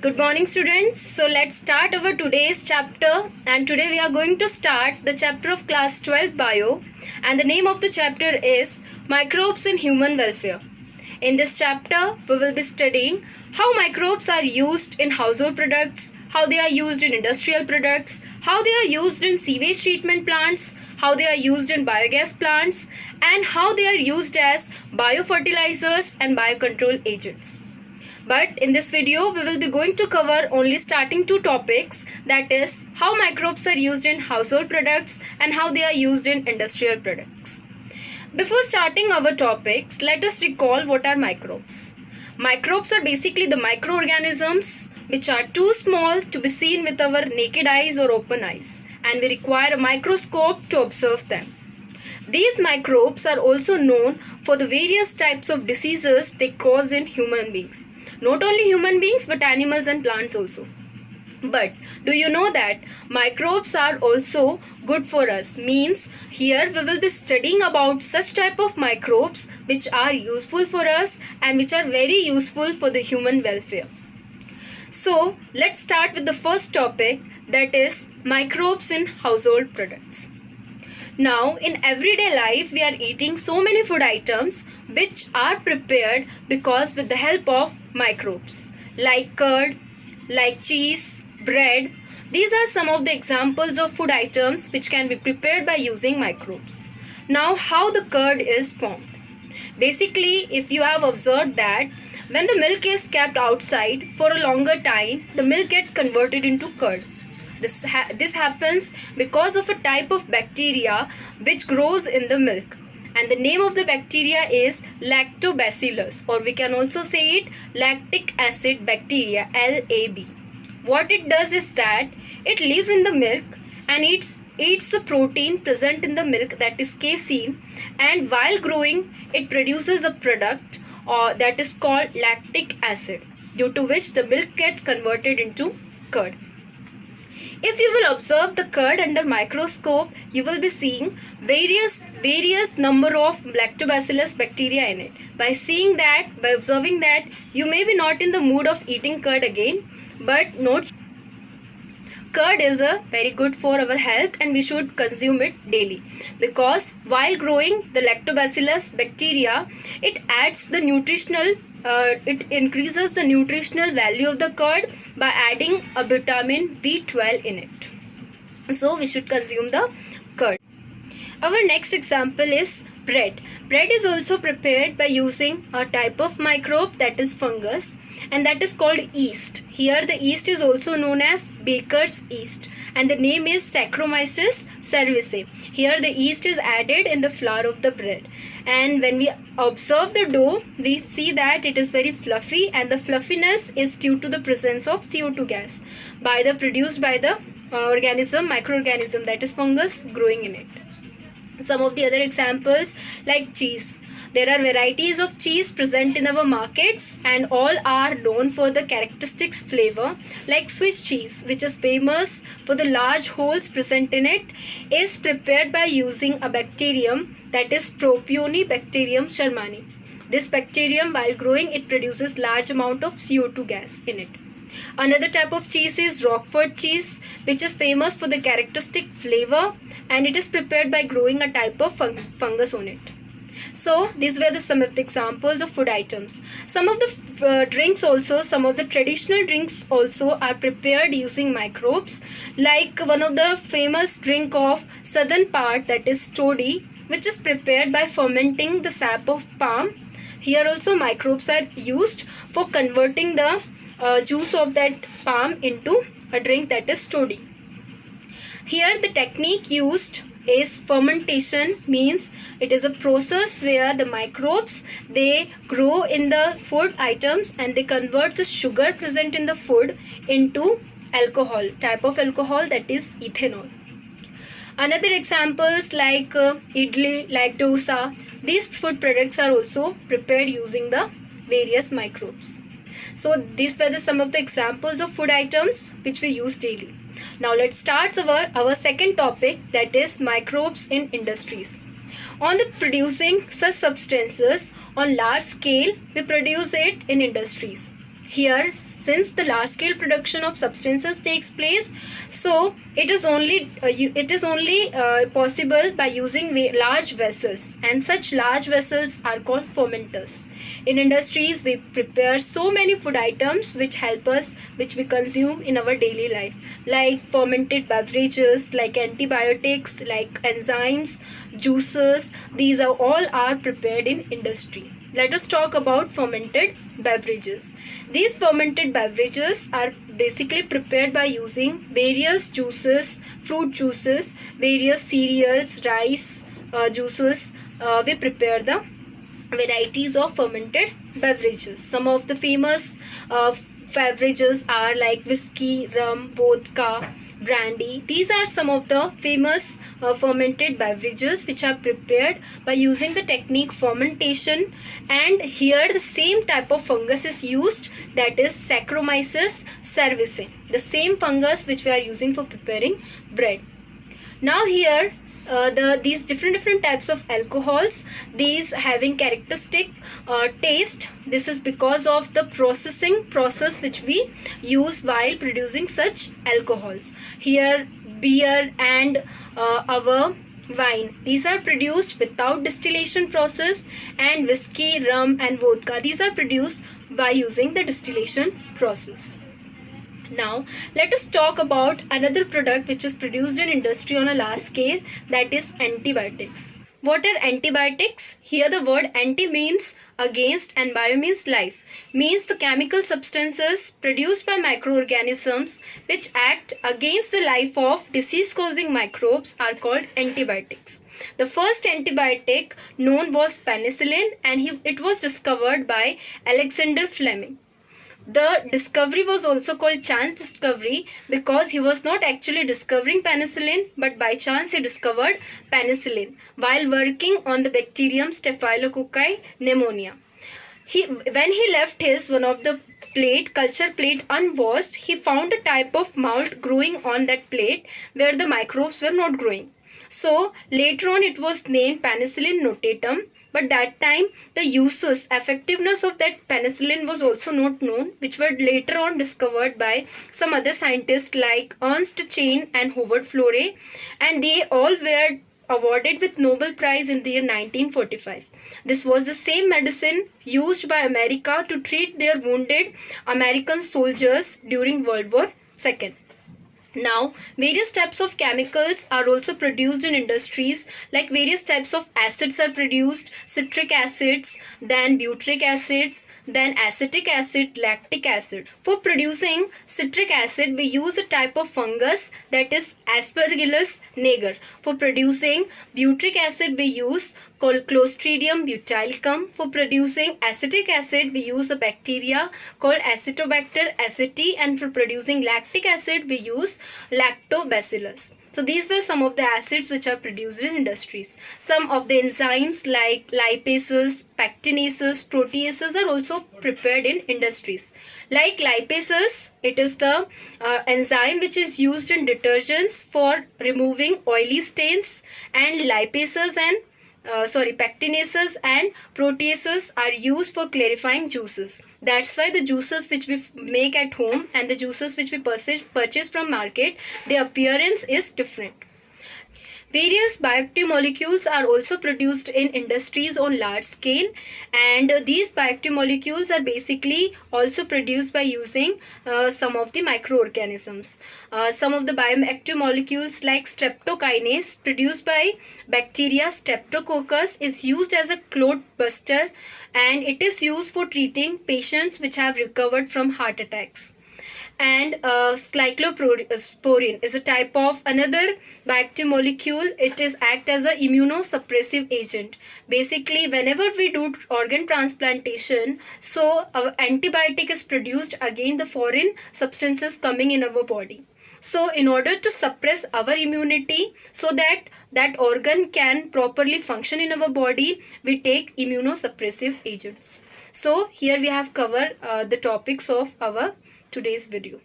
Good morning, students. So let's start our today's chapter, and today we are going to start the chapter of class 12 bio, and the name of the chapter is Microbes in Human Welfare. In this chapter, we will be studying how microbes are used in household products, how they are used in industrial products, how they are used in sewage treatment plants, how they are used in biogas plants, and how they are used as biofertilizers and biocontrol agents. But in this video, we will be going to cover only starting two topics, that is how microbes are used in household products and how they are used in industrial products. Before starting our topics, let us recall what are microbes. Microbes are basically the microorganisms which are too small to be seen with our naked eyes or open eyes, and we require a microscope to observe them. These microbes are also known for the various types of diseases they cause in human beings. Not only human beings but animals and plants also. But do you know that microbes are also good for us? Means here we will be studying about such type of microbes which are useful for us and which are very useful for the human welfare. So let's start with the first topic, that is microbes in household products. Now, in everyday life, we are eating so many food items which are prepared because with the help of microbes, like curd, like cheese, bread. These are some of the examples of food items which can be prepared by using microbes. Now, how the curd is formed? Basically, if you have observed that when the milk is kept outside for a longer time, the milk gets converted into curd. This happens because of a type of bacteria which grows in the milk, and the name of the bacteria is lactobacillus, or we can also say it lactic acid bacteria, LAB. What it does is that it lives in the milk and eats the protein present in the milk, that is casein, and while growing it produces a product that is called lactic acid, due to which the milk gets converted into curd. If you will observe the curd under microscope, you will be seeing various number of lactobacillus bacteria in it. By observing that, you may be not in the mood of eating curd again, but note, curd is very good for our health and we should consume it daily, because while growing the lactobacillus bacteria, it adds the it increases the nutritional value of the curd by adding a vitamin B12 in it. So we should consume the curd. Our next example is bread. Bread is also prepared by using a type of microbe, that is fungus, and that is called yeast. Here the yeast is also known as baker's yeast, and the name is Saccharomyces cerevisiae. Here the yeast is added in the flour of the bread, and when we observe the dough, we see that it is very fluffy, and the fluffiness is due to the presence of CO2 gas produced by the microorganism, that is fungus, growing in it. Some of the other examples, like cheese. There are varieties of cheese present in our markets and all are known for the characteristics flavor, like Swiss cheese, which is famous for the large holes present in it, is prepared by using a bacterium, that is Propionibacterium shermani. This bacterium, while growing, it produces large amount of CO2 gas in it. Another type of cheese is Roquefort cheese, which is famous for the characteristic flavor, and it is prepared by growing a type of fungus on it. So these were some of the examples of food items. Some of the drinks also, some of the traditional drinks also are prepared using microbes, like one of the famous drink of southern part, that is toddy, which is prepared by fermenting the sap of palm. Here also microbes are used for converting the juice of that palm into a drink, that is toddy. Here the technique used is fermentation, means it is a process where the microbes, they grow in the food items and they convert the sugar present in the food into alcohol, type of alcohol, that is ethanol. Another examples like idli, like dosa, these food products are also prepared using the various microbes. So these were some of the examples of food items which we use daily. Now let's start our second topic, that is microbes in industries. On the producing such substances on large scale, we produce it in industries. here, since the large scale production of substances takes place, so it is only possible by using large vessels, and such large vessels are called fermenters. In industries, we prepare so many food items which we consume in our daily life, like fermented beverages, like antibiotics, like enzymes, juices. These are prepared in industry. Let us talk about fermented beverages. These fermented beverages are basically prepared by using various juices, fruit juices, various cereals, rice juices. We prepare the varieties of fermented beverages. Some of the famous beverages are like whiskey, rum, vodka, brandy. These are some of the famous fermented beverages which are prepared by using the technique fermentation. And here the same type of fungus is used, that is Saccharomyces cerevisiae, the same fungus which we are using for preparing bread. Now here these different types of alcohols, these having characteristic taste. This is because of the process which we use while producing such alcohols. Here beer and our wine, these are produced without distillation process, and whiskey, rum and vodka, these are produced by using the distillation process. Now let us talk about another product which is produced in industry on a large scale, that is antibiotics. What are antibiotics? Here the word anti means against and bio means life, means the chemical substances produced by microorganisms which act against the life of disease causing microbes are called antibiotics. The first antibiotic known was penicillin, and it was discovered by Alexander Fleming. The discovery was also called chance discovery because he was not actually discovering penicillin, but by chance he discovered penicillin while working on the bacterium Staphylococci pneumonia. When he left one of the culture plate unwashed, he found a type of mold growing on that plate where the microbes were not growing. So later on it was named penicillin notatum. But that time the effectiveness of that penicillin was also not known, which were later on discovered by some other scientists like Ernst Chain and Howard Florey, and they all were awarded with Nobel Prize in the year 1945. This was the same medicine used by America to treat their wounded American soldiers during World War II. Now, various types of chemicals are also produced in industries, like various types of acids are produced, citric acids, then butyric acids, then acetic acid, lactic acid. For producing citric acid, we use a type of fungus, that is Aspergillus niger. For producing butyric acid, we use Clostridium butylicum. For producing acetic acid, we use a bacteria called Acetobacter aceti, and for producing lactic acid, we use Lactobacillus. So these were some of the acids which are produced in industries. Some of the enzymes like lipases, pectinases, proteases are also prepared in industries. Like lipases, it is the enzyme which is used in detergents for removing oily stains, and lipases and pectinases and proteases are used for clarifying juices. That's why the juices which we make at home and the juices which we purchase from market, the appearance is different. Various bioactive molecules are also produced in industries on large scale, and these bioactive molecules are basically also produced by using some of the microorganisms. Some of the bioactive molecules like streptokinase produced by bacteria Streptococcus is used as a clot buster, and it is used for treating patients which have recovered from heart attacks. And cyclosporin is a type of another bioactive molecule. It is act as a immunosuppressive agent. Basically, whenever we do organ transplantation, so our antibiotic is produced against the foreign substances coming in our body. So in order to suppress our immunity so that that organ can properly function in our body, we take immunosuppressive agents. So here we have covered the topics of our today's video.